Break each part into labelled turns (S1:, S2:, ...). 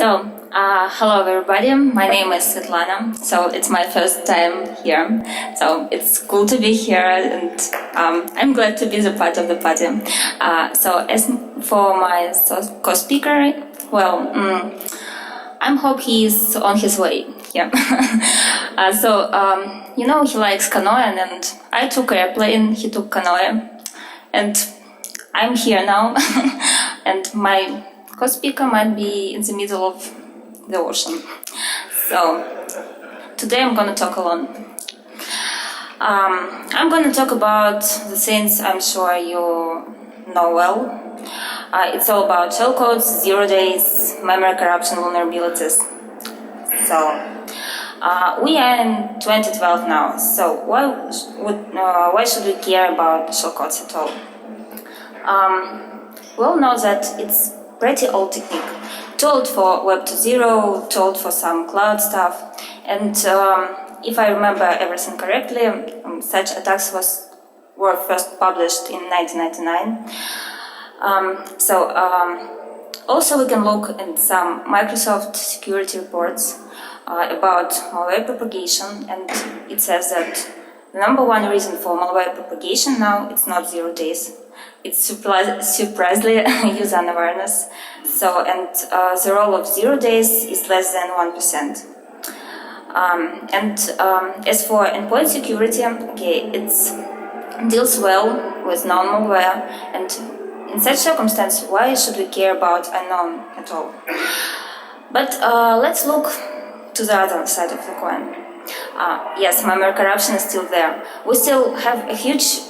S1: Hello everybody, my name is Svetlana, so it's my first time here, so it's cool to be here and I'm glad to be the part of the party. As for my co-speaker, I hope he's on his way here. He likes canoeing and I took airplane, he took canoe, and I'm here now and my co-speaker might be in the middle of the ocean. So today I'm going to talk alone. I'm going to talk about the things I'm sure you know well. It's all about shellcodes, 0 days, memory corruption vulnerabilities. We are in 2012 now, so why should we care about shellcodes at all? We all know that it's pretty old technique, told for Web 2.0, told for some cloud stuff, and if I remember everything correctly, such attacks were first published in 1999. Also we can look at some Microsoft security reports about malware propagation, and it says that the number one reason for malware propagation now it's not 0 days. It's surprisingly user unawareness. The role of 0 days is less than 1%. As for endpoint security, it deals well with known malware, and in such circumstance, why should we care about unknown at all? But let's look to the other side of the coin. Yes, memory corruption is still there. We still have a huge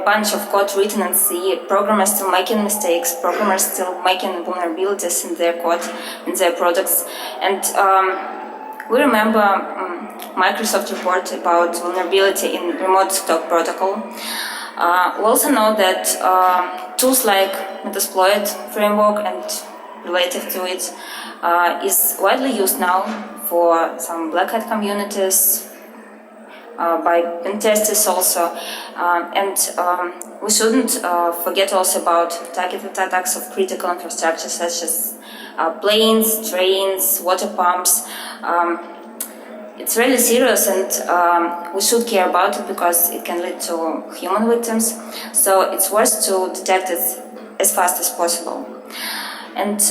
S1: bunch of code written in C, programmers still making mistakes, programmers still making vulnerabilities in their code, in their products. And we remember Microsoft report about vulnerability in remote desktop protocol. We also know that tools like Metasploit framework and related to it is widely used now for some Black Hat communities, by pen testers also, we shouldn't forget also about targeted attacks of critical infrastructure such as planes, trains, water pumps. It's really serious, and we should care about it because it can lead to human victims, so it's worth to detect it as fast as possible. And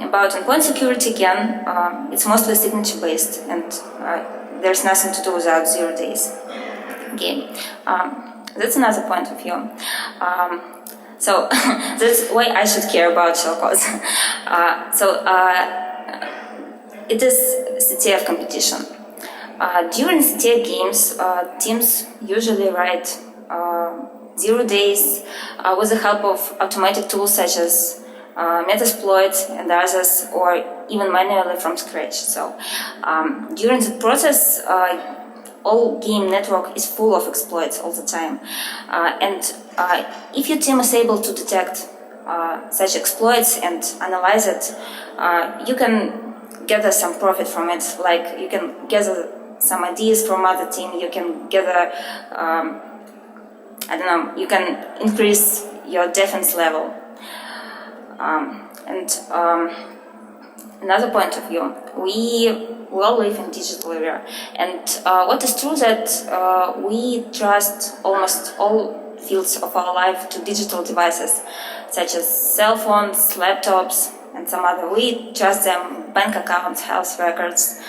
S1: about endpoint security again, it's mostly signature based, and there's nothing to do without 0 days. That's another point of view. That's why I should care about shellcodes. It is CTF competition. During CTF games, teams usually write 0 days with the help of automatic tools such as Metasploit and others, or even manually from scratch. During the process, all game network is full of exploits all the time. If your team is able to detect such exploits and analyze it, you can gather some profit from it. Like you can gather some ideas from other team. You can gather, you can increase your defense level. Another point of view, we all live in digital era, and what is true that we trust almost all fields of our life to digital devices, such as cell phones, laptops, and some other. We trust them, bank accounts, health records,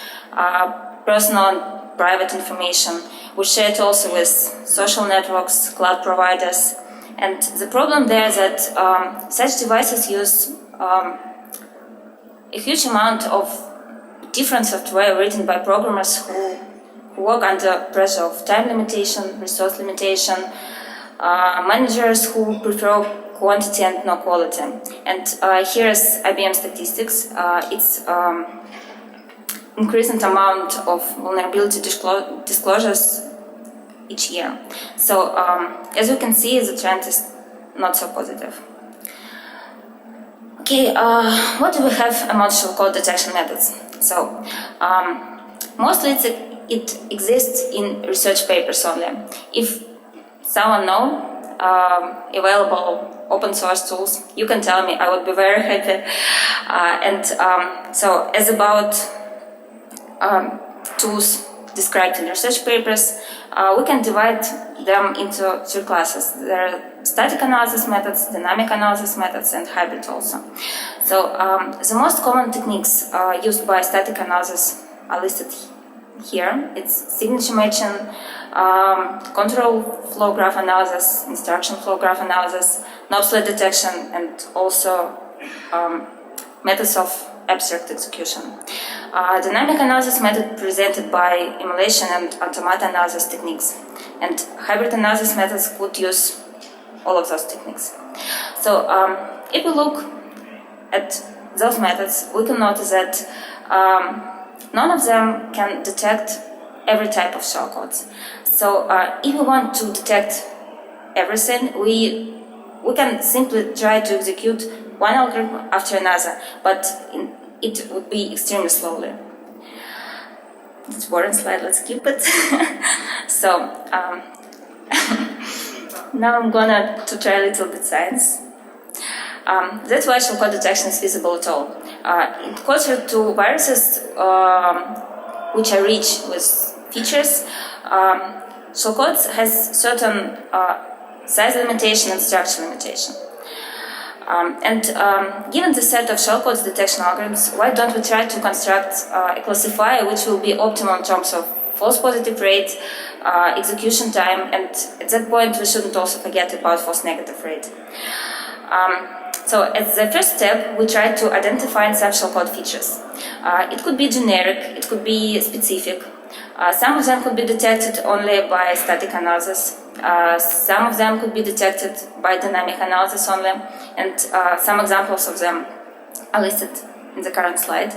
S1: personal and private information. We share it also with social networks, cloud providers. And the problem there is that such devices use a huge amount of different software written by programmers who work under pressure of time limitation, resource limitation, managers who prefer quantity and no quality. And here is IBM statistics. It's increasing amount of vulnerability disclosures each year. As you can see, the trend is not so positive. What do we have among shellcode detection methods? Mostly it exists in research papers only. If someone knows, available open source tools, you can tell me. I would be very happy. So as about tools described in research papers, we can divide them into three classes. There are static analysis methods, dynamic analysis methods, and hybrid also. So the most common techniques used by static analysis are listed here. It's signature matching, control flow graph analysis, instruction flow graph analysis, obsolete detection, and also methods of abstract execution. Dynamic analysis method presented by emulation and automata analysis techniques, and hybrid analysis methods would use all of those techniques. So if we look at those methods, we can notice that none of them can detect every type of shellcodes. So if we want to detect everything, we can simply try to execute one algorithm after another, but it would be extremely slowly. It's a boring slide, let's keep it. So now I'm gonna try a little bit science. That's why shellcode detection is feasible at all. In contrast to viruses, which are rich with features, shellcode has certain size limitation and structure limitation. Given the set of shellcode detection algorithms, why don't we try to construct a classifier which will be optimal in terms of false positive rate, execution time, and at that point we shouldn't also forget about false negative rate. So as the first step, we try to identify sub-shellcode features. It could be generic, it could be specific. Some of them could be detected only by static analysis. Some of them could be detected by dynamic analysis only, and some examples of them are listed in the current slide.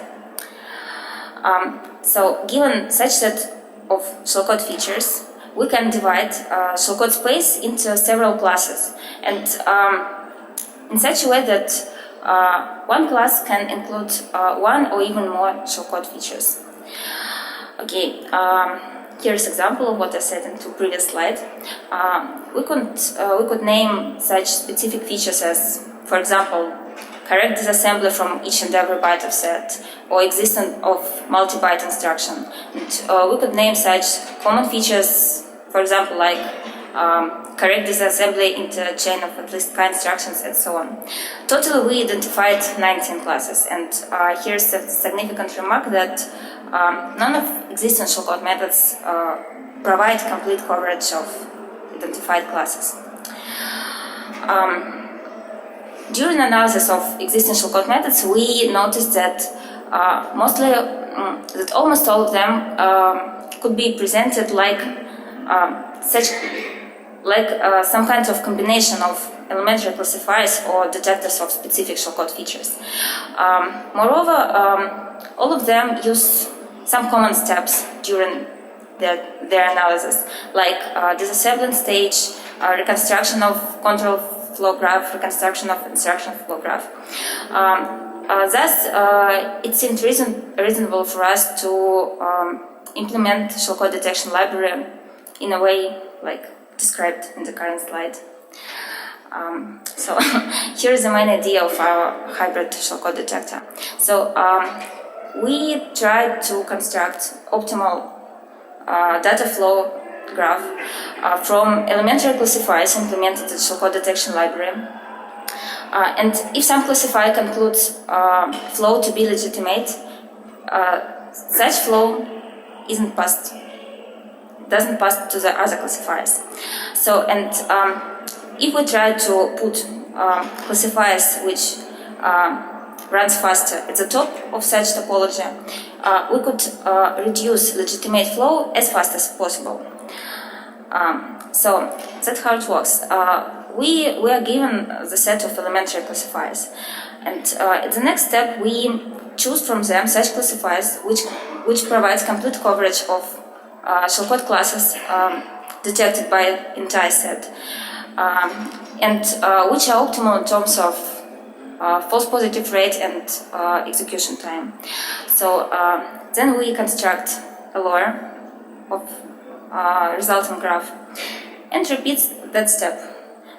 S1: So given such set of shellcode features, we can divide shellcode space into several classes, and in such a way that one class can include one or even more shellcode features. Okay, here's an example of what I said in the previous slide. We could name such specific features as, for example, correct disassembly from each and every byte of set, or existence of multi-byte instruction. And we could name such common features, for example, like correct disassembly into a chain of at least k instructions, and so on. Totally, we identified 19 classes, and here's a significant remark that none of existing shellcode methods provide complete coverage of identified classes. During analysis of existing shellcode methods, we noticed that almost all of them could be presented like some kind of combination of elementary classifiers or detectors of specific shellcode features. Moreover, all of them use some common steps during their analysis, like disassembling stage, reconstruction of control flow graph, reconstruction of instruction flow graph. Thus, it seemed reasonable for us to implement shellcode detection library in a way like described in the current slide. So here is the main idea of our hybrid shellcode detector. So we tried to construct optimal data flow graph from elementary classifiers implemented in shellcode detection library. And if some classifier concludes flow to be legitimate, such flow doesn't pass to the other classifiers. So, and if we try to put classifiers which runs faster at the top of such topology, we could reduce legitimate flow as fast as possible. So that's how it works. We are given the set of elementary classifiers, and at the next step we choose from them such classifiers which provides complete coverage of shellcode classes detected by entire set, and which are optimal in terms of false positive rate and execution time. So then we construct a layer of resulting graph and repeats that step.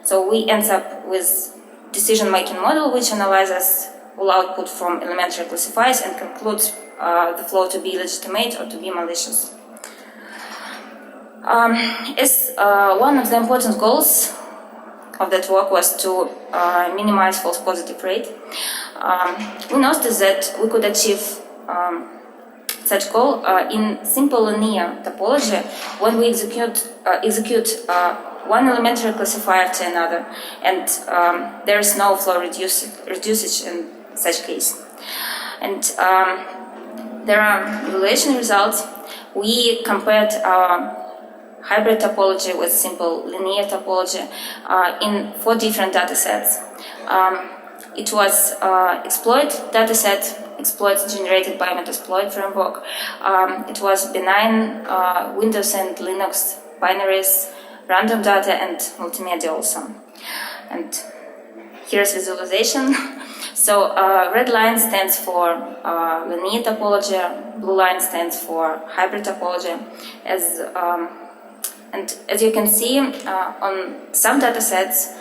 S1: So we end up with decision-making model which analyzes all output from elementary classifiers and concludes the flow to be legitimate or to be malicious. As one of the important goals of that work was to minimize false positive rate, we noticed that we could achieve such goal in simple linear topology when we execute one elementary classifier to another, and there is no flow reducage in such case. And there are evaluation results. We compared our hybrid topology with simple linear topology in 4 different data sets. It was exploit dataset, exploits generated by Metasploit framework. It was benign Windows and Linux binaries, random data, and multimedia also. And here's visualization. So red line stands for linear topology, blue line stands for hybrid topology. And as you can see, on some datasets,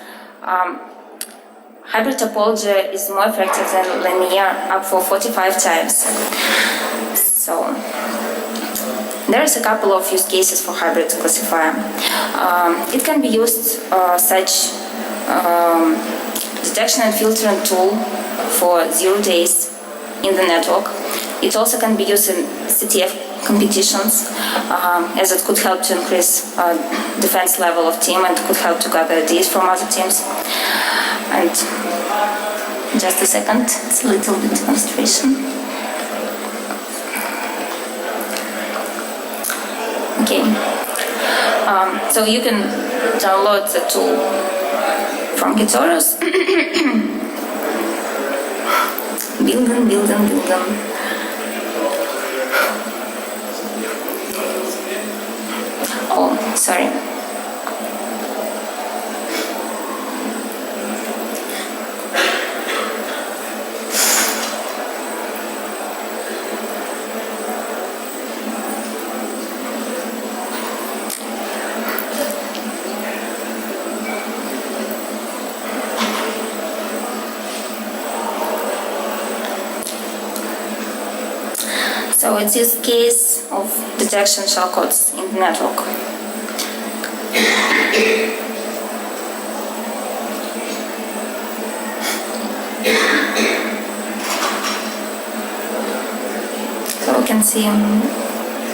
S1: hybrid topology is more effective than linear, up for 45 times. So there's a couple of use cases for hybrid classifier. It can be used such detection and filtering tool for 0 days in the network. It also can be used in CTF competitions, as it could help to increase defense level of team and could help to gather ideas from other teams. And just a second, it's a little bit demonstration. Okay, so you can download the tool from GitOraus. Building. Oh, sorry. So it's this case of detection shellcodes in the network. So we can see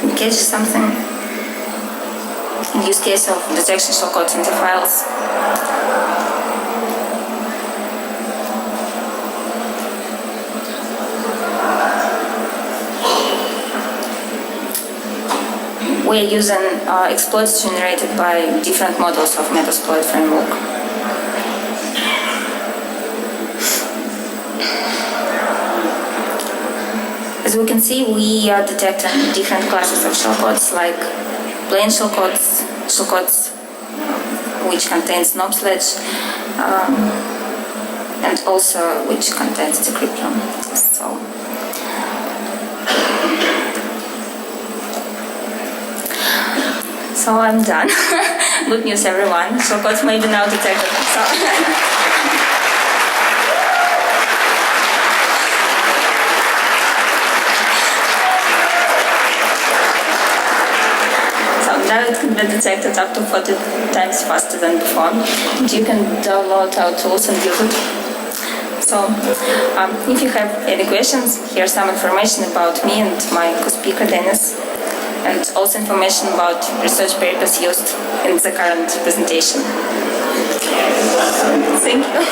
S1: we catch something. In use case of detection shellcodes in the files. We're using exploits generated by different models of Metasploit framework. As we can see, we are detecting different classes of shellcodes, like plain shellcodes which contains knob sledge, and also which contains decryption. So I'm done. Good news, everyone. Shellcodes may be now detected. So now it can be detected up to 40 times faster than before. And you can download our tools and use it. So if you have any questions, here's some information about me and my co-speaker Dennis, and also information about research papers used in the current presentation. Thank you.